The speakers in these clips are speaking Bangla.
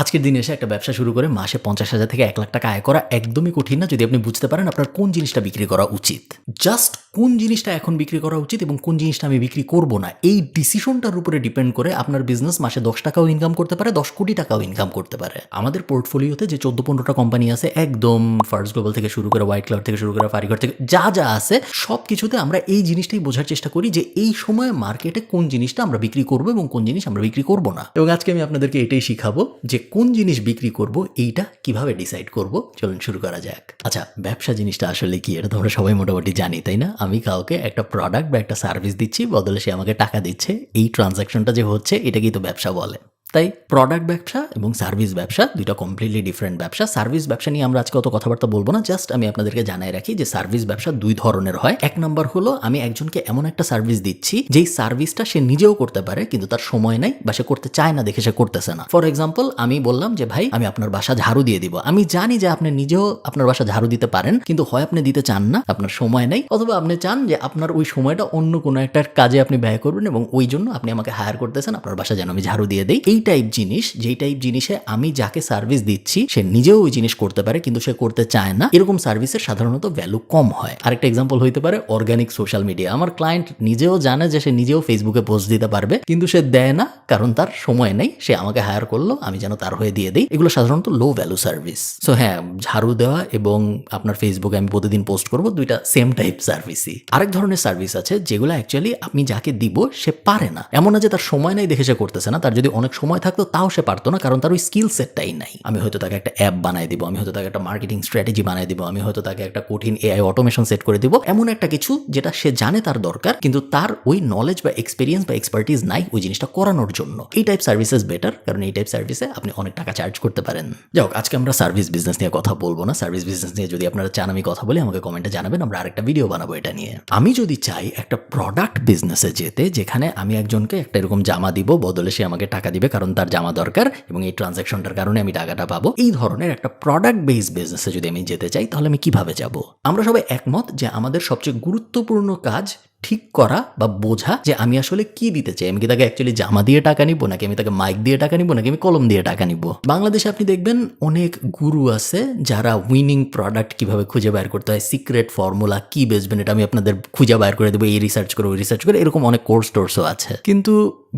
আজকের দিনে এসে একটা ব্যবসা শুরু করে মাসে 50,000 থেকে 1 লাখ টাকা আয় করা একদমই কঠিন না যদি আপনি বুঝতে পারেন আপনার কোন জিনিসটা বিক্রি করা উচিত। জাস্ট কোন জিনিসটা এখন বিক্রি করা উচিত এবং কোন জিনিসটা আমি বিক্রি করব না, এই ডিসিশনটার উপরে ডিপেন্ড করে আপনার বিজনেস মাসে 10 টাকাও ইনকাম করতে পারে, 10 কোটি টাকাও ইনকাম করতে পারে। আমাদের পোর্টফোলিওতে যে 14-15টা কোম্পানি আছে, একদম ফার্স্ট গ্লোবাল থেকে শুরু করে হোয়াইট ক্লাউড থেকে শুরু করে ফারিঘর থেকে যা যা আছে সব কিছুতে আমরা এই জিনিসটাই বোঝার চেষ্টা করি যে এই সময় মার্কেটে কোন জিনিসটা আমরা বিক্রি করব এবং কোন জিনিস আমরা বিক্রি করব না। এবং আজকে আমি আপনাদেরকে এটাই শিখাবো যে কোন জিনিস বিক্রি করব এইটা কিভাবে ডিসাইড করব। চলুন শুরু করা যাক। আচ্ছা, ব্যবসা জিনিসটা আসলে কি এটা তো আমরা সবাই মোটামুটি জানি, তাই না? আমি কাউকে একটা প্রোডাক্ট বা একটা সার্ভিস দিচ্ছি, বদলে সে আমাকে টাকা দিচ্ছে। এই ট্রানজাকশনটা যে হচ্ছে এটাকেই তো ব্যবসা বলে। তাই প্রোডাক্ট ব্যবসা এবং সার্ভিস ব্যবসা দুইটা কমপ্লিটলি ডিফারেন্ট ব্যবসা। সার্ভিস ব্যবসা নিয়ে আমরা আজকে অত কথাবার্তা বলবো না, জাস্ট আমি আপনাদেরকে জানাই রাখি যে সার্ভিস ব্যবসা দুই ধরনের হয়। এক নম্বর হলো আমি একজনকে এমন একটা সার্ভিস দিচ্ছি যেই সার্ভিসটা সে নিজেও করতে পারে কিন্তু তার সময় নাই বা সে করতে চায় না দেখে সে করতেছে না। ফর এক্সাম্পল, আমি বললাম যে ভাই আমি আপনার বাসা ঝাড়ু দিয়ে দিব। আমি জানি যে আপনি নিজেও আপনার বাসা ঝাড়ু দিতে পারেন কিন্তু হয় আপনি দিতে চান না, আপনার সময় নাই, অথবা আপনি চান যে আপনার ওই সময়টা অন্য কোনো একটা কাজে আপনি ব্যয় করবেন এবং ওই জন্য আপনি আমাকে হায়ার করতেছেন আপনার বাসা যেন আমি ঝাড়ু দিয়ে দেই। এই টাইপ জিনিস, যেই টাইপ জিনিসে আমি যাকে সার্ভিস দিচ্ছি সে নিজেও ওই জিনিস করতে পারে কিন্তু সে করতে চায় না, এরকম সার্ভিসের সাধারণত ভ্যালু কম হয়। আরেকটা এক্সাম্পল হইতে পারে অর্গানিক সোশ্যাল মিডিয়া। আমার ক্লায়েন্ট নিজেও জানে যে সে নিজেও ফেসবুকে পোস্ট দিতে পারবে কিন্তু সে দেয় না, কারণ তার সময় নেই। সে আমাকে হায়ার করলো, আমি যেন তার হয়ে দিয়ে দিই। এগুলো সাধারণত লো ভ্যালু সার্ভিস। সো হ্যাঁ, ঝাড়ু দেওয়া এবং আপনার ফেসবুকে আমি প্রতিদিন পোস্ট করবো, দুইটা সেম টাইপ সার্ভিসই। আরেক ধরনের সার্ভিস আছে যেগুলো অ্যাকচুয়ালি আপনি যাকে দিব সে পারে না। এমন না যে তার সময় নেই দেখে সে করতেছে না, তার যদি অনেক সময় থাকতো তাও সে পারতো না, কারণ তার ওই স্কিল সেটটাই নাই। আমি হয়তো তাকে একটা অ্যাপ বানাই দিব, আমি হয়তো তাকে একটা মার্কেটিং স্ট্র্যাটেজি বানাই দিব, আমি হয়তো তাকে একটা কঠিন এআই অটোমেশন সেট করে দিব, এমন একটা কিছু যেটা সে জানে তার দরকার কিন্তু তার ওই নলেজ বা এক্সপিরিয়েন্স বা এক্সপার্টিস নাই ওই জিনিসটা করানোর জন্য। এই টাইপ সার্ভিসেস বেটার, কারণ এই টাইপ সার্ভিসে আপনি অনেক টাকা চার্জ করতে পারেন। যাক, আজকে আমরা সার্ভিস বিজনেস নিয়ে কথা বলবো না। সার্ভিস বিজনেস নিয়ে যদি আপনারা চান আমি কথা বলি, আমাকে কমেন্টে জানাবেন, আমরা আরেকটা ভিডিও বানাবো এটা নিয়ে। আমি যদি চাই একটা প্রোডাক্ট বিজনেসে যেতে, যেখানে আমি একজনকে একটা এরকম জামা দিব, বদলে সে আমাকে টাকা দিবে কারণ তার জামা দরকার এবং এই ট্রানজাকশনটার কারণে আমি টাকাটা পাবো, এই ধরনের একটা প্রোডাক্ট বেসড বিজনেসে যদি আমি যেতে চাই তাহলে আমি কিভাবে যাব? আমরা সবাই একমত যে আমাদের সবচেয়ে গুরুত্বপূর্ণ কাজ ঠিক করা বা বোঝা যে আমি আসলে কি দিতে চাই। আমি কি তাকে অ্যাকচুয়ালি জামা দিয়ে টাকা নিব, নাকি আমি তাকে মাইক দিয়ে টাকা নিব, নাকি আমি কলম দিয়ে টাকা নিব? বাংলাদেশে আপনি দেখবেন অনেক গুরু আছে যারা উইনিং প্রোডাক্ট কিভাবে খুঁজে বের করতে হয়, সিক্রেট ফর্মুলা কি বেচবেন এটা আমি আপনাদের খুঁজে বের করে দেবো, এই রিসার্চ করে ওই রিসার্চ করে, এরকম অনেক কোর্স টোর্সও আছে। কিন্তু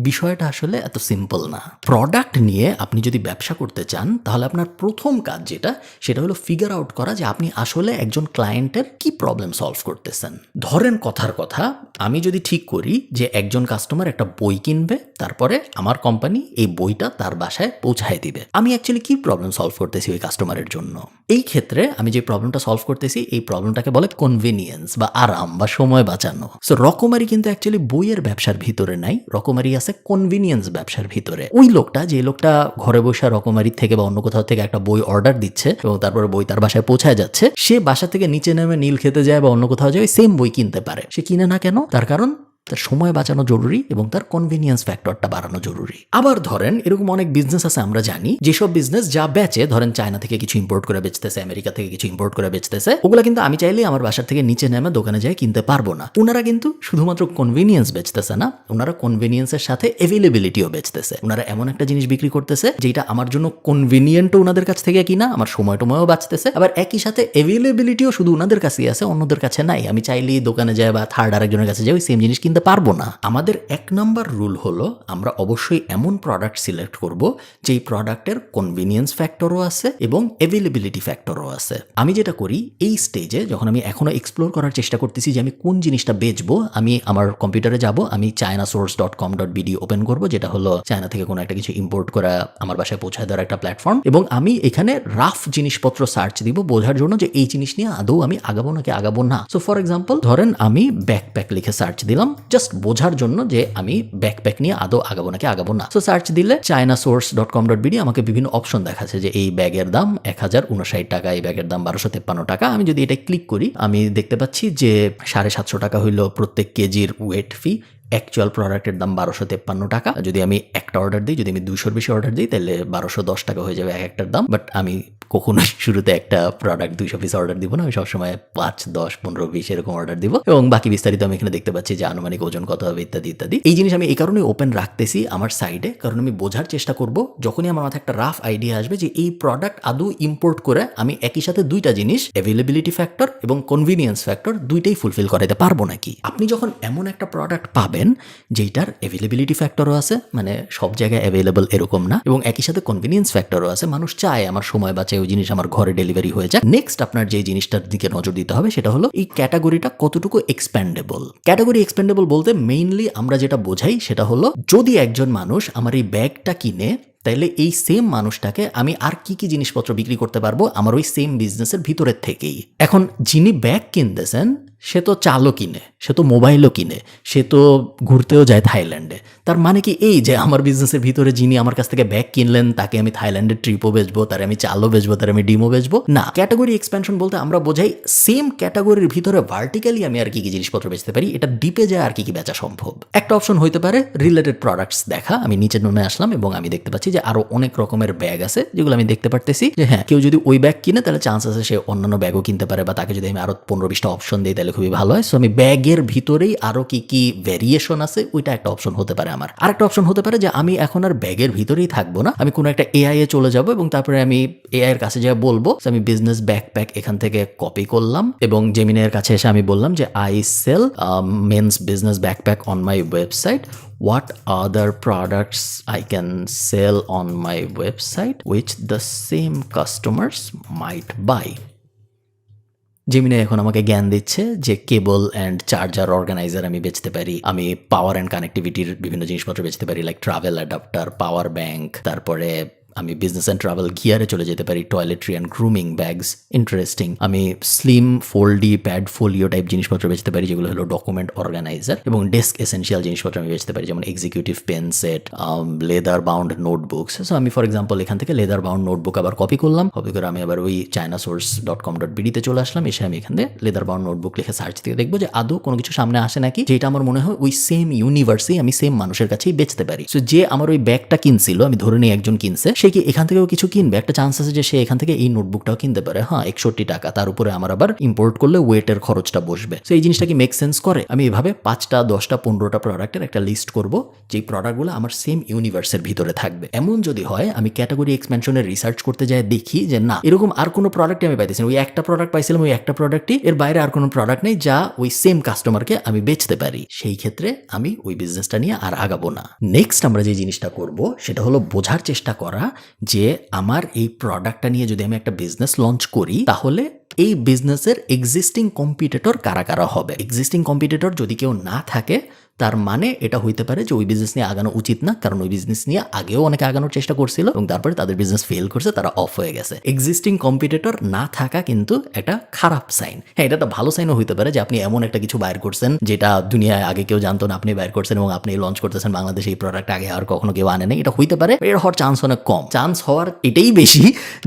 বিষয়টা আসলে এত সিম্পল না। প্রোডাক্ট নিয়ে আপনি যদি ব্যবসা করতে চান তাহলে আপনার প্রথম কাজ যেটা, সেটা হলো ফিগার আউট করা যে আপনি আসলে একজন ক্লায়েন্টের কি প্রবলেম সলভ করতেছেন। ধরেন কথার কথা, আমি যদি ঠিক করি যে একজন কাস্টমার একটা বই কিনবে, তারপরে আমার কোম্পানি এই বইটা তার বাসায় পৌঁছায় দিবে, আমি অ্যাকচুয়ালি কি প্রবলেম সলভ করতেছি ওই কাস্টমারের জন্য? এই ক্ষেত্রে আমি যে প্রবলেমটা সলভ করতেছি এই প্রবলেমটাকে বলে কনভিনিয়েন্স বা আরাম বা সময় বাঁচানো। সো রকমারি কিন্তু অ্যাকচুয়ালি বইয়ের ব্যবসার ভিতরে নাই, রকমারি আছে কনভিনিয়েন্স ব্যবসার ভিতরে। ওই লোকটা, যে লোকটা ঘরে বসে রকমারি থেকে বা অন্য কোথাও থেকে একটা বই অর্ডার দিচ্ছে এবং তারপরে বই তার বাসায় পৌঁছায় যাচ্ছে, সে বাসা থেকে নিচে নেমে নীল খেতে যায় বা অন্য কোথাও যায় সেম বই কিনতে পারে। সে কিনে না কেন? তার কারণ তার সময় বাঁচানো জরুরি এবং তার কনভিনিয়েন্স ফ্যাক্টরটা বাড়ানো জরুরি। আবার ধরেন এরকম অনেক বিজনেস আছে আমরা জানি, যেসব বিজনেস যা বেচে, ধরেন চায়না থেকে কিছু ইম্পোর্ট করে বেচতেছে, আমেরিকা থেকে কিছু ইম্পোর্ট করে বেচতেছে, ওগুলা কিন্তু আমি চাইলেই আমার বাসার থেকে নিচে নেমে দোকানে যাই কিনতে পারবো না। ওনারা কিন্তু শুধুমাত্র কনভিনিয়েন্স বেচতেছে না, ওনারা কনভিনিয়েন্সের সাথে অ্যাভেলেবিলিটিও বেচতেছে। ওনারা এমন একটা জিনিস বিক্রি করতেছে যেটা আমার জন্য কনভিনিয়েন্টও ওনাদের কাছ থেকে কিনা, আমার সময়ও বাঁচতেছে, আবার একই সাথে অ্যাভেলেবিলিটিও শুধু ওনাদের কাছেই আছে, অন্যদের কাছে নাই। আমি চাইলেই দোকানে যাই বা থার্ড আরেকজনের কাছে যাই ওই সেম জিনিস কিনতে পারবো না। আমাদের এক নম্বর রুল হলো আমরা অবশ্যই এমন প্রোডাক্ট সিলেক্ট করব যেই প্রোডাক্টের কনভিনিয়েন্স ফ্যাক্টরও আছে এবং অ্যাভেলেবিলিটি ফ্যাক্টরও আছে। আমি যেটা করি এই স্টেজে, যখন আমি এখনো এক্সপ্লোর করার চেষ্টা করতেছি যে আমি কোন জিনিসটা বেচবো, আমি আমার কম্পিউটারে যাব, আমি chinasource.com.bd ওপেন করব, যেটা হলো চায়না থেকে কোনো একটা কিছু ইম্পোর্ট করা আমার বাসায় পৌঁছায় দেওয়ার একটা প্ল্যাটফর্ম, এবং আমি এখানে রাফ জিনিসপত্র সার্চ দিব বোঝার জন্য যে এই জিনিস নিয়ে আদৌ আমি আগাবো নাকি আগাবো না। সো ফর এক্সাম্পল ধরেন আমি ব্যাকপ্যাক লিখে সার্চ দিলাম জাস্ট বোঝার জন্য যে আমি ব্যাকপ্যাক নিয়ে আদৌ আগাবো নাকি আগাবো না। সো সার্চ দিলে chinasource.com.bd আমাকে বিভিন্ন অপশন দেখাচ্ছে যে এই ব্যাগের দাম 1059 টাকা, এই ব্যাগের দাম 1253 টাকা। আমি যদি এটা ক্লিক করি আমি দেখতে পাচ্ছি যে 750 টাকা হইল প্রত্যেক কেজির ওয়েট ফি, অ্যাকচুয়াল প্রোডাক্টের দাম 1253 টাকা। যদি আমি একটা অর্ডার দিই, যদি আমি 200-র বেশি অর্ডার দিই তাহলে 1210 টাকা হয়ে যাবে এক একটার দাম, বাট আমি কখনোই শুরুতে একটা প্রোডাক্ট 200 পিস অর্ডার দিব না, আমি সবসময় 5, 10, 15, 20 এরকম অর্ডার দিব এবং বাকি বিস্তারিত আমি এখানে দেখতে পাচ্ছি যে আনুমানিক ওজন কত হবে ইত্যাদি ইত্যাদি। এই জিনিস আমি এই কারণে ওপেন রাখতেছি আমার সাইডে, কারণ আমি বোঝার চেষ্টা করব যখনই আমার মাথায় একটা রাফ আইডিয়া আসবে যে এই প্রোডাক্ট আদৌ ইম্পোর্ট করে আমি একই সাথে দুইটা জিনিস অ্যাভেলেবিলিটি ফ্যাক্টর এবং কনভিনিয়েন্স ফ্যাক্টর দুইটাই ফুলফিল করাতে পারবো নাকি। আপনি যখন এমন একটা প্রোডাক্ট পাবেন যেটার অ্যাভেলেবিলিটি ফ্যাক্টরও আছে, মানে সব জায়গায় অ্যাভেলেবল এরকম না, এবং একই সাথে কনভিনিয়েন্স ফ্যাক্টরও আছে, মানুষ চায় আমার সময় বাঁচে ওই জিনিস আমার ঘরে ডেলিভারি হয়ে যায়। নেক্সট আপনার যে জিনিসটার দিকে নজর দিতে হবে সেটা হলো এই ক্যাটাগরিটা কতটুকু এক্সপ্যান্ডেবল। ক্যাটাগরি এক্সপ্যান্ডেবল বলতে মেইনলি আমরা যেটা বোঝাই সেটা হলো যদি একজন মানুষ আমার এই ব্যাগটা কিনে, তাইলে এই সেম মানুষটাকে আমি আর কি কি জিনিসপত্র বিক্রি করতে পারবো আমার ওই সেম বিজনেসের ভিতরের থেকেই। এখন যিনি ব্যাগ কিনতেছেন সে তো চালও কিনে, সে তো মোবাইলও কিনে, সে তো ঘুরতেও যায় থাইল্যান্ডে। তার মানে কি এই যে আমার বিজনেসের ভিতরে যিনি আমার কাছ থেকে ব্যাগ কিনলেন তাকে আমি থাইল্যান্ডের ট্রিপও বেচবো, তার আমি চালও বেচবো, তার আমি ডিমও বেচবো? না, ক্যাটাগরি এক্সপ্যানশন বলতে আমরা বোঝাই সেম ক্যাটাগরির ভিতরে ভার্টিক্যালি আমি আর কি কি জিনিসপত্র বেচতে পারি, এটা ডিপে যায় আর কি কি বেচা সম্ভব। একটা অপশন হইতে পারে রিলেটেড প্রোডাক্টস দেখা। আমি নিচে নেমে আসলাম এবং আমি দেখতে পাচ্ছি যে আরো অনেক রকমের ব্যাগ আছে যেগুলো আমি দেখতে পারতেছি যে হ্যাঁ কেউ যদি ওই ব্যাগ কিনে তাহলে চান্স আছে সে অন্যান্য ব্যাগও কিনতে পারে, বা তাকে যদি আমি আরো 15-20টা অপশন দিই তাহলে খুবই ভালো হয়। সো আমি ব্যাগের ভিতরেই আরো কি কি ভেরিয়েশন আছে ওইটা একটা অপশন হতে পারে আমার। আরেকটা অপশন হতে পারে যে আমি এখন আর ব্যাগের ভিতরেই থাকবো না, আমি কোনো একটা এআই এ চলে যাব এবং তারপরে আমি এআই এর কাছে যা বলবো আমি বিজনেস ব্যাকপ্যাক এখান থেকে কপি করলাম এবং জেমিনের কাছে এসে আমি বললাম যে I sell men's business backpack on my website, what other products I can sell on my website which the same customers might buy. Gemini এখন আমাকে জ্ঞান দিচ্ছে যে কেবল অ্যান্ড চার্জার অর্গানাইজার আমি বেচতে পারি, আমি পাওয়ার অ্যান্ড কানেক্টিভিটির বিভিন্ন জিনিসপত্র বেচতে পারি like travel adapter, power bank, তারপরে আমি বিজনেস অ্যান্ড ট্রাভেল গিয়ারে চলে যেতে পারি, toiletry and grooming bags, interesting. আমি স্লিম ফোল্ডি প্যাড ফোলিও টাইপ জিনিসপত্র বেচতে পারি যেগুলো হলো ডকুমেন্ট অর্গানাইজার, এবং ডেস্ক এসেন্সিয়াল জিনিসপত্র আমি বেচতে পারি যেমন executive pen set, leather bound notebooks. So আমি ফর এক্সাম্পল এখান থেকে লেদার বাউন্ড নোটবুক আবার কপি করলাম, কপি করে আমি আবার ওই chinasource.com.bd তে চলে আসলাম, এসে আমি এখান থেকে লেদার বাউন্ড নোটবুক লিখে সার্চ দিয়ে দেখবো যে আদৌ কোনো কিছু সামনে আসে নাকি যেটা আমার মনে হয় ওই সেম ইউনিভার্সেই আমি সেম মানুষের কাছেই বেচতে পারি। সো যে আমার ওই ব্যাগটা কিনছিল, আমি ধরে নিই একজন কিনছে, সে কি এখান থেকেও কিছু কিনবে, একটা চান্স আছে যে সে এখান থেকে এই নোটবুকটাও কিনতে পারে, হ্যাঁ 61 টাকা, তার উপরে আমার আবার ইম্পোর্ট করলে ওয়েটের খরচটা বসবে। সো এই জিনিসটা কি মেক সেন্স করে? আমি এভাবে 5টা 10টা 15টা প্রোডাক্টের একটা লিস্ট করব যেই প্রোডাক্টগুলো আমার সেম ইউনিভার্সের ভিতরে থাকবে। এমন যদি হয় আমি ক্যাটাগরি এক্সপেনশনের রিসার্চ করতে যাই দেখি যে না এরকম আর কোনো প্রোডাক্টই আমি পাইতেছি না, ওই একটা প্রোডাক্ট পাইছিলাম, ওই একটা প্রোডাক্টই, এর বাইরে আর কোনো প্রোডাক্ট নেই যা ওই সেম কাস্টমারকে আমি বেচতে পারি, সেই ক্ষেত্রে আমি ওই বিজনেসটা নিয়ে আর আগাবো না। নেক্সট আমরা যে জিনিসটা করব সেটা হলো বোঝার চেষ্টা করা যে আমার এই প্রোডাক্টটা নিয়ে যদি আমি একটা বিজনেস লঞ্চ করি তাহলে এই বিজনেসের এক্সিস্টিং কম্পিটিটর কারা কারা হবে। এক্সিস্টিং কম্পিটিটর যদি কেউ না থাকে তার মানে এটা হইতে পারে যে ওই বিজনেস নিয়ে আগানো উচিত না, কারণ ওই বিজনেস নিয়ে আগেও অনেকে আগানোর চেষ্টা করছিল এবং তারপরে তাদের বিজনেস ফেল করছে, তারা অফ হয়ে গেছে। এক্সিস্টিং কম্পিটিটর না থাকা কিন্তু একটা খারাপ সাইন। হ্যাঁ, এটা একটা ভালো সাইনও হইতে পারে যে আপনি এমন একটা কিছু বাইর করছেন যেটা দুনিয়ায় আগে কেউ জানতো না, আপনি বাইর করছেন এবং আপনি লঞ্চ করতেছেন বাংলাদেশে, এই প্রোডাক্ট আগে আর কখনো কেউ আনে নাই, এটা হইতে পারে। এর হওয়ার চান্স অনেক কম। চান্স হওয়ার এটাই বেশি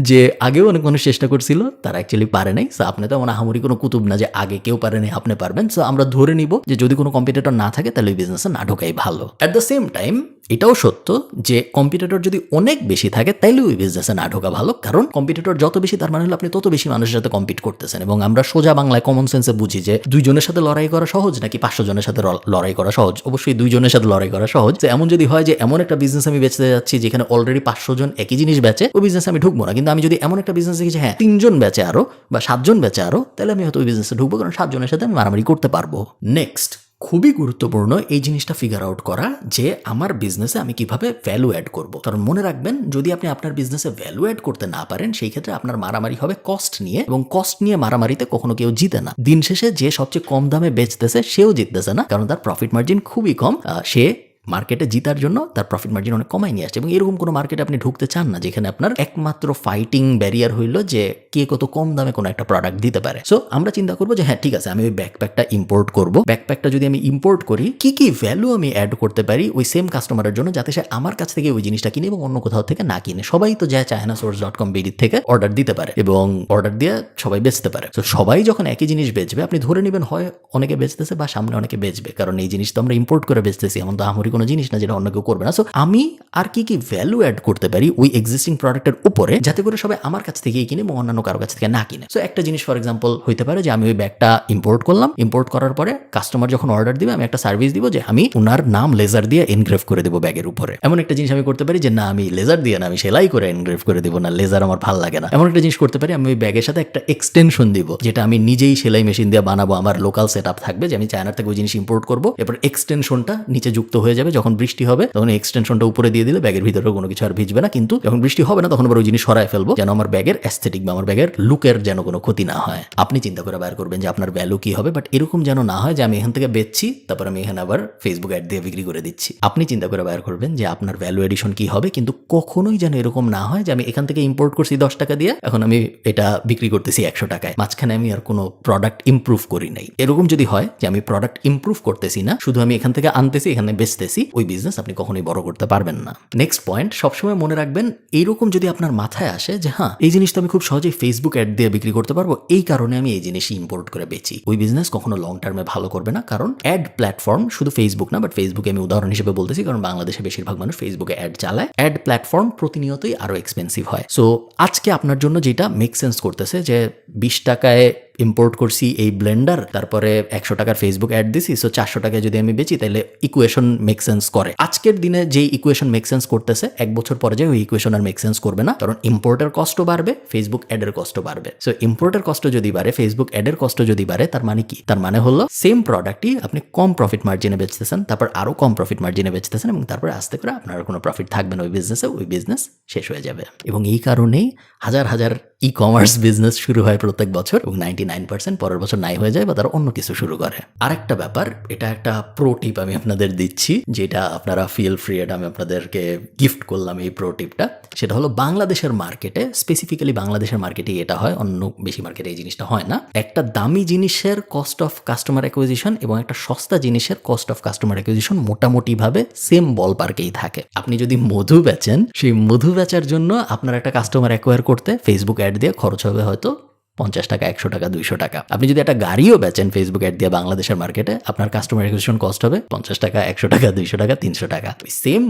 যে আগেও অনেক মানুষ চেষ্টা করছিল, তারা অ্যাকচুয়ালি পারে নাই। সো আপনি তো মনে হামুরি কোনো কুতুব না যে আগে কেউ পারে নাই আপনি পারবেন। সো আমরা ধরে নিব যে যদি কোনো কম্পিটিটর না থাকে তাহলে ওই বিজনেসে না ঢোকাই ভালো। অ্যাট দ্য সেম টাইম এটাও সত্য যে কম্পিটিটর যদি অনেক বেশি থাকে তাইলে ওই বিজনেসে না ঢোকা ভালো, কারণ কম্পিটিটর যত বেশি তার মানে হলো আপনি তত বেশি মানুষের সাথে কম্পিট করতেছেন। এবং আমরা সোজা বাংলায় কমন সেন্সে বুঝি যে 2 জনের সাথে লড়াই করা সহজ নাকি 500 জনের সাথে লড়াই করা সহজ। অবশ্যই 2 জনের সাথে লড়াই করা সহজ। তো এমন যদি হয় যে এমন একটা বিজনেস আমি বেচতে যাচ্ছি যেখানে অলরেডি 500 জন একই জিনিস বেচে, ওই বিজনেসে আমি ঢুকবো না। কিন্তু আমি যদি এমন একটা বিজনেস দেখি যে হ্যাঁ 3 জন বেচে আরো বা 7 জন বেচে আরো, তাহলে আমি হয়তো ওই বিজনেসে ঢুকবো, কারণ 7 জনের সাথে আমি মারামারি করতে পারবো। নেক্সট খুবই গুরুত্বপূর্ণ এই জিনিসটা ফিগার আউট করা যে আমার বিজনেসে আমি কিভাবে ভ্যালু অ্যাড করব। কারণ মনে রাখবেন যদি আপনি আপনার বিজনেসে ভ্যালু অ্যাড করতে না পারেন সেই ক্ষেত্রে আপনার মারামারি হবে কস্ট নিয়ে, এবং কস্ট নিয়ে মারামারিতে কখনো কেউ জিতে না। দিন শেষে যে সবচেয়ে কম দামে বেচতেছে সেও জিততেছে না, কারণ তার প্রফিট মার্জিন খুবই কম। সে মার্কেটে জিতার জন্য তার প্রফিট মার্জিন অনেক কমাই নিয়ে আসছে। এবং এরকম কোনো মার্কেটে আপনি ঢুকতে চান না যেখানে আপনার একমাত্র ফাইটিং ব্যারিয়ার হইল যে কে কত কম দামে কোনো একটা প্রোডাক্ট দিতে পারে। সো আমরা চিন্তা করবো যে হ্যাঁ ঠিক আছে আমি ওই ব্যাকপ্যাকটা ইম্পোর্ট করবো। ব্যাকপ্যাকটা যদি আমি ইম্পোর্ট করি কি কি ভ্যালু আমি অ্যাড করতে পারি ওই সেম কাস্টমারের জন্য, যাতে সে আমার কাছ থেকে ওই জিনিসটা কিনে এবং অন্য কোথাও থেকে না কিনে। সবাই তো যায় chinasource.com.bd থেকে অর্ডার দিতে পারে এবং অর্ডার দিয়ে সবাই বেচতে পারে। তো সবাই যখন একই জিনিস বেচবে আপনি ধরে নেবেন হয় অনেকে বেচতেছে বা সামনে অনেকে বেচবে, কারণ এই জিনিস তো আমরা ইম্পোর্ট করে বেচতেছি, এমন তো আমরি কোনো জিনিস না যেটা অন্য কেউ করবে না। সো আমি আর কি ভ্যালু অ্যাড করতে পারি ওই এক্সিস্টিং প্রোডাক্টের উপরে, যাতে করে সবাই আমার কাছ থেকেই কিনে এবং অন্যান্য কারো কাছ থেকে না কিনে। সো একটা জিনিস ফর এক্সাম্পল হইতে পারে যে আমি ওই ব্যাগটা ইম্পোর্ট করলাম, ইম্পোর্ট করার পরে কাস্টমার যখন অর্ডার দিবে আমি একটা সার্ভিস দিব যে আমি ওনার নাম লেজার দিয়ে এনগ্রেভ করে দেবো ব্যাগের উপরে। এমন একটা জিনিস আমি করতে পারি যে না আমি লেজার দিয়ে না, আমি সেলাই করে এনগ্রেভ করে দেবো, না লেজার আমার ভালো লাগে না। এমন একটা জিনিস করতে পারি আমি ওই ব্যাগের সাথে একটা এক্সটেনশন দিব যেটা আমি নিজেই সেলাই মেশিন দিয়ে বানাবো, আমার লোকাল সেট আপ থাকবে যে আমি চায়নার থেকে ওই জিনিস ইম্পোর্ট করবো, এরপর এক্সটেনশনটা নিচে যুক্ত হয়ে যাবে। যখন বৃষ্টি হবে তখন এক্সটেনশনটা উপরে দিয়ে দিলে ব্যাগের ভিতরে কোনো কিছু আর ভিজবে না, কিন্তু যখন বৃষ্টি হবে না তখন আবার ওই জিনিস সরায় ফেলবো যেন আমার ব্যাগের অ্যাস্থেটিক বা আমার ব্যাগের লুকের যেন কোনো ক্ষতি না হয়। আপনি চিন্তা করে বের করবেন যে আপনার ভ্যালু কি হবে, বাট এরকম যেন না হয় যে আমি এখান থেকে বেচছি তারপর আমি এখানে আবার ফেসবুক অ্যাড দিয়ে বিক্রি করে দিচ্ছি। আপনি চিন্তা করে বের করবেন যে আপনার ভ্যালু এডিশন কি হবে, কিন্তু কখনোই যেন এরকম না হয় যে আমি এখান থেকে ইম্পোর্ট করছি 10 টাকা দিয়ে, এখন আমি এটা বিক্রি করতেছি 100 টাকায়, মাঝখানে আমি আর কোনো প্রোডাক্ট ইমপ্রুভ করি নাই। এরকম যদি হয় যে আমি প্রোডাক্ট ইমপ্রুভ করতেছি না, শুধু আমি এখান থেকে আনতেছি এখানে বেচতেছি, ওই বিজনেস আপনি কখনোই বড় করতে পারবেন না। নেক্সট পয়েন্ট, সবসময় মনে রাখবেন এইরকম যদি আপনার মাথায় আসে যে হ্যাঁ এই জিনিসটা আমি খুব সহজেই ফেসবুক অ্যাড দিয়ে বিক্রি করতে পারবো, এই কারণে আমি এই জিনিস ইম্পোর্ট করে বেচি, ওই বিজনেস কখনো লং টার্মে ভালো করবে না। কারণ অ্যাড প্ল্যাটফর্ম শুধু ফেসবুক না, বাট ফেসবুকে আমি উদাহরণ হিসেবে বলতেছি কারণ বাংলাদেশে বেশিরভাগ মানুষ ফেসবুকে অ্যাড চালায়। অ্যাড প্ল্যাটফর্ম প্রতিনিয়তই আরো এক্সপেন্সিভ হয়। সো আজকে আপনার জন্য যেটা মেক সেন্স করতেছে যে 20 টাকায় ইম্পোর্ট করছি এই ব্লেন্ডার, তারপরে 100 টাকার ফেসবুক অ্যাড দিছি, সো 400 টাকায় যদি আমি বেচি তাহলে ইকুয়েশন মেক সেন্স করে। আজকের দিনে যেই ইকুয়েশন মেক সেন্স করতেছে 1 বছর পরে যে ওই ইকুয়েশন আর মেক সেন্স করবে না, কারণ ইম্পোর্টের কস্টও বাড়বে, ফেসবুক অ্যাডের কস্টও বাড়বে। সো ইম্পোর্টের কষ্ট যদি বাড়ে, ফেসবুক অ্যাডের কষ্ট যদি বাড়ে, তার মানে কি? তার মানে হলো সেম প্রোডাক্টই আপনি কম প্রফিট মার্জিনে বেচতেছেন, তারপর আরো কম প্রফিট মার্জিনে বেচতেছেন এবং তারপরে আস্তে করে আপনার কোনো প্রফিট থাকবে না ওই বিজনেসে, ওই বিজনেস শেষ হয়ে যাবে। এবং এই কারণেই হাজার হাজার ই কমার্স বিজনেস শুরু হয় প্রত্যেক বছর এবং 99% পরের বছর নাই হয়ে যায় বা তারা অন্য কিছু শুরু করে। আরেকটা ব্যাপার, এটা একটা প্রো টিপ আমি আপনাদের দিচ্ছি, যেটা আপনারা ফিল ফ্রি, এটা আমি আপনাদেরকে গিফট করলাম এই প্রো টিপটা। সেটা হলো বাংলাদেশের মার্কেটে, স্পেসিফিক্যালি বাংলাদেশের মার্কেটে এটা হয়, অন্য বেশি মার্কেটে এই জিনিসটা হয় না। একটা দামি জিনিসের কস্ট অফ কাস্টমার অ্যাকুইজিশন এবং একটা সস্তা জিনিসের কস্ট অফ কাস্টমার অ্যাকুইজিশন মোটামুটিভাবে সেম বল পার্কেই থাকে। আপনি যদি মধু বেচেন, সেই মধু বেচার জন্য আপনার একটা কাস্টমার অ্যাকোয়ার করতে ফেসবুক অ্যাড দিয়ে খরচ হবে হয়তো 50 টাকা, 100 টাকা, 200 টাকা। আপনি যদি একটা গাড়িও বেচেন ফেসবুক অ্যাড দিয়ে বাংলাদেশের মার্কেটে, আপনার কাস্টমার অ্যাকুইজিশন কস্ট হবে 50 টাকা, 100 টাকা, 200 টাকা, 300 টাকা। সেম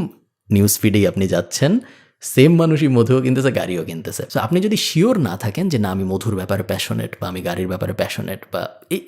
নিউজ ফিডেই আপনি যাচ্ছেন, সেম মানুষই মধুও কিনতেছে, গাড়িও কিনতেছে। সো আপনি যদি শিওর না থাকেন যে না আমি মধুর ব্যাপারে প্যাশনেট বা আমি গাড়ির ব্যাপারে প্যাশনেট বা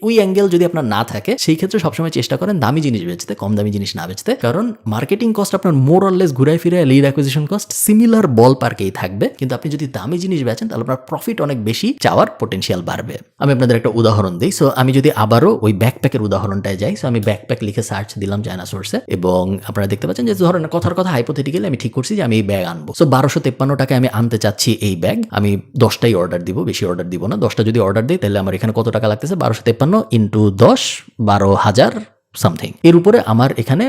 ওই অ্যাঙ্গেল যদি আপনার না থাকে, সেই ক্ষেত্রে সবসময় চেষ্টা করেন দামি জিনিস বেচতে, কম দামি জিনিস না বেচতে। কারণ মার্কেটিং কস্ট আপনার মোর অর লেস ঘুরায় ফিরে লিড অ্যাকুইজিশন কস্ট সিমিলার বল পার্কেই থাকবে, কিন্তু আপনি যদি দামি জিনিস বেচেন তাহলে আপনার প্রফিট অনেক বেশি, চাওয়ার পোটেনশিয়াল বাড়বে। আমি আপনাদের একটা উদাহরণ দিই। সো আমি যদি আবারও ওই ব্যাকপ্যাকের উদাহরণটায় যাই, সো আমি ব্যাকপ্যাক লিখে সার্চ দিলাম চায়না সোর্সে এবং আপনারা দেখতে পাচ্ছেন যে ধরেন কথার কথা হাইপোথেটিক্যালি আমি ঠিক করছি যে আমি এই ব্যাগ আনবো। সো 1253 টাকায় আমি আনতে চাচ্ছি এই ব্যাগ, আমি 10টাই অর্ডার দিব, বেশি অর্ডার দিব না। 10টা যদি অর্ডার দিই তাহলে আমার এখানে কত টাকা লাগতেছে? 1253 ইন্টু 10, 12,000 সামথিং। এর উপরে আমার এখানে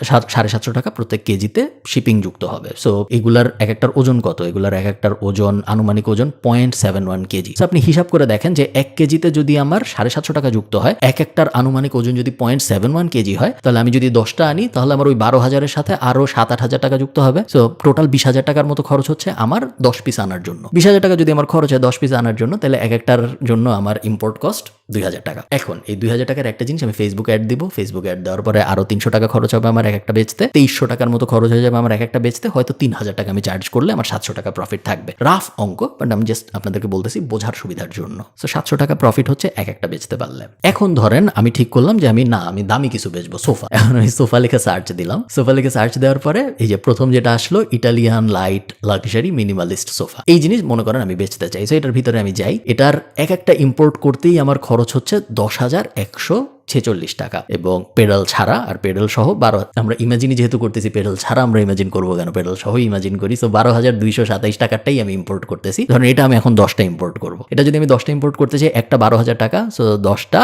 750 টাকা প্রত্যেক কেজিতে শিপিং যুক্ত হবে। সো এগুলার এক একটার ওজন কত? এগুলার এক একটার ওজন, আনুমানিক ওজন 0.71 কেজি। আপনি হিসাব করে দেখেন যে 1 কেজিতে যদি আমার 750 টাকা যুক্ত হয়, এক একটার আনুমানিক ওজন যদি 0.71 কেজি হয়, তাহলে আমি যদি 10টা আনি তাহলে আমার ওই 12,000-এর সাথে আরো 7-8 টাকা যুক্ত হবে। সো টোটাল 20,000 টাকার মতো খরচ হচ্ছে আমার 10 পিস আনার জন্য। 20,000 টাকা যদি আমার খরচ হয় 10 পিস আনার জন্য, তাহলে এক একটার জন্য আমার ইম্পোর্ট কস্ট 2,000 টাকা। এখন এই 2,000 টাকার একটা জিনিস আমি ফেসবুক অ্যাড দিব, ফেসবুক অ্যাড দেওয়ার পরে আরো 300 টাকা খরচ হবে আমার এক একটা বেচতে, 2300 টাকার মতো খরচ হয়ে যাবে আমার এক একটা বেচতে, হয়তো 3,000 টাকা আমি চার্জ করলে আমার 700 টাকা প্রফিট থাকবে। রাফ অঙ্ক, বাট আমি জাস্ট আপনাদেরকে বলতেছি বোঝার সুবিধার জন্য। সো 700 টাকা প্রফিট হচ্ছে এক একটা বেচতে পারলে। এখন ধরেন আমি ঠিক করলাম যে আমি দামি কিছু বেচবো, সোফা। এখন আমি সোফা লিখে সার্চ দিলাম। সোফা লিখে সার্চ দেওয়ার পরে এই যে প্রথম যেটা আসলো, Italian light luxury minimalist sofa, এই জিনিস মনে করেন আমি বেচতে চাই। সো এটার ভিতরে আমি যাই, এটার এক একটা ইম্পোর্ট করতেই আমার খরচ হচ্ছে 10,146 টাকা এবং পেডাল ছাড়া আর পেডাল সহ 12, আমরা ইমাজিনই যেহেতু করতেছি, পেডাল ছাড়া আমরা ইমাজিন করবো কেন, পেডাল সহ ইমাজিন করি। সো 12,227 টাকারটাই আমি ইম্পোর্ট করতেছি। ধরেন এটা আমি এখন 10টা ইম্পোর্ট করবো। এটা যদি আমি 10টা ইম্পোর্ট করতে চাই, একটা 12,000 টাকা, সো 10টা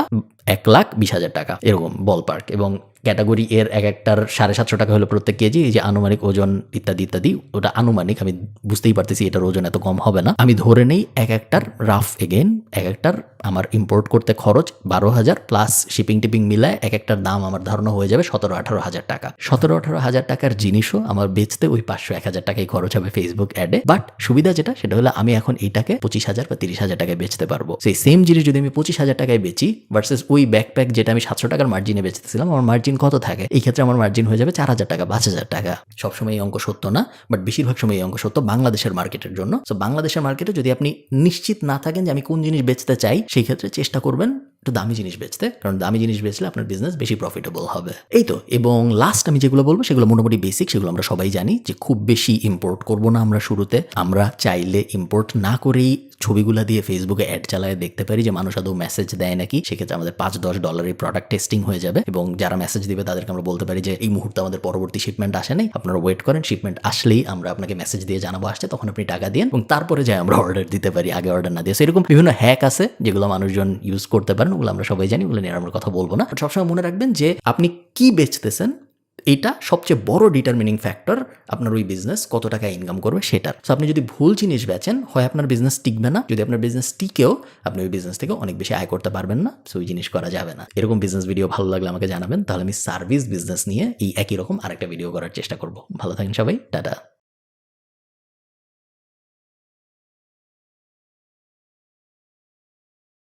1,20,000 টাকা, এরকম বল পার্ক। এবং ক্যাটাগরি এর এক একটার 750 টাকা হলো প্রত্যেক কেজি। এই যে আনুমানিক ওজন ইত্যাদি ইত্যাদি, ওটা আনুমানিক, আমি বুঝতেই পারতেছি এটার ওজন এত কম হবে না। আমি ধরে নেই এক একটার রাফ এগেন, এক একটার আমার ইম্পোর্ট করতে খরচ 12,000 প্লাস শিপিং টিপিং মিলায় এক একটার দাম আমার ধারণা হয়ে যাবে 17-18 টাকা। 17-18 টাকার জিনিসও আমার বেচতে ওই 500-1,000 টাকাই খরচ হবে ফেসবুক অ্যাডে। বাট সুবিধা যেটা, সেটা হলো আমি এখন এইটাকে 25,000 বা 30,000 টাকায় বেচতে পারবো। সেই সেম জিনিস যদি আমি 25,000 টাকায় বেচি ভার্সেস ওই ব্যাকপ্যাক যেটা আমি 700 টাকার মার্জিনে বেচতেছিলাম, আমার মার্জিন মার্জিন কত থাকে? এই ক্ষেত্রে আমার মার্জিন হয়ে যাবে 4,000 টাকা 5,000 টাকা। সবসময় এই অঙ্ক সত্য না, বাট বেশিরভাগ সময় এই অঙ্ক সত্য বাংলাদেশের মার্কেটের জন্য। সো বাংলাদেশের মার্কেটে যদি আপনি নিশ্চিত না থাকেন যে আমি কোন জিনিস বেচতে চাই, সেই ক্ষেত্রে চেষ্টা করবেন একটু দামি জিনিস বেচতে, কারণ দামি জিনিস বেচলে আপনার বিজনেস বেশি প্রফিটেবল হবে। এই তো। এবং লাস্ট আমি যেগুলো বলবো সেগুলো মোটামুটি বেসিক, সেগুলো আমরা সবাই জানি যে খুব বেশি ইম্পোর্ট করব না আমরা শুরুতে। আমরা চাইলে ইম্পোর্ট না করেই ছবিগুলো দিয়ে ফেসবুকে অ্যাড চালায় দেখতে পারি যে মানুষ আদৌ মেসেজ দেয় নাকি। সেক্ষেত্রে আমাদের $5-10 প্রোডাক্ট টেস্টিং হয়ে যাবে এবং যারা মেসেজ দিবে তাদেরকে আমরা বলতে পারি যে এই মুহূর্তে আমাদের পরবর্তী শিপমেন্ট আসে নাই, আপনারা ওয়েট করেন, শিপমেন্ট আসলেই আমরা আপনাকে মেসেজ দিয়ে জানাবো আসছে, তখন আপনি টাকা দিন এবং তারপরে যাই আমরা অর্ডার দিতে পারি, আগে অর্ডার না দিয়ে। এরকম বিভিন্ন হ্যাক আছে যেগুলো মানুষজন ইউজ করতে পারেন, ওগুলো আমরা সবাই জানি, ওগুলো নিয়ে আমরা কথা বলবো না। সবসময় মনে রাখবেন যে আপনি কি বেচতেছেন এটা সবচেয়ে বড় ডিটারমিনিং ফ্যাক্টর আপনার ওই বিজনেস কত টাকা ইনকাম করবে সেটার। সো আপনি যদি ভুল জিনিস বেচেন, হয় আপনার বিজনেস টিকবে না, যদি আপনার বিজনেস টিকেও আপনি ওই বিজনেস থেকে অনেক বেশি আয় করতে পারবেন না। সো ওই জিনিস করা যাবে না। এরকম বিজনেস ভিডিও ভালো লাগলে আমাকে জানাবেন, তাহলে আমি সার্ভিস বিজনেস নিয়ে এই একই রকম আরেকটা ভিডিও করার চেষ্টা করব। ভালো থাকেন সবাই, টাটা।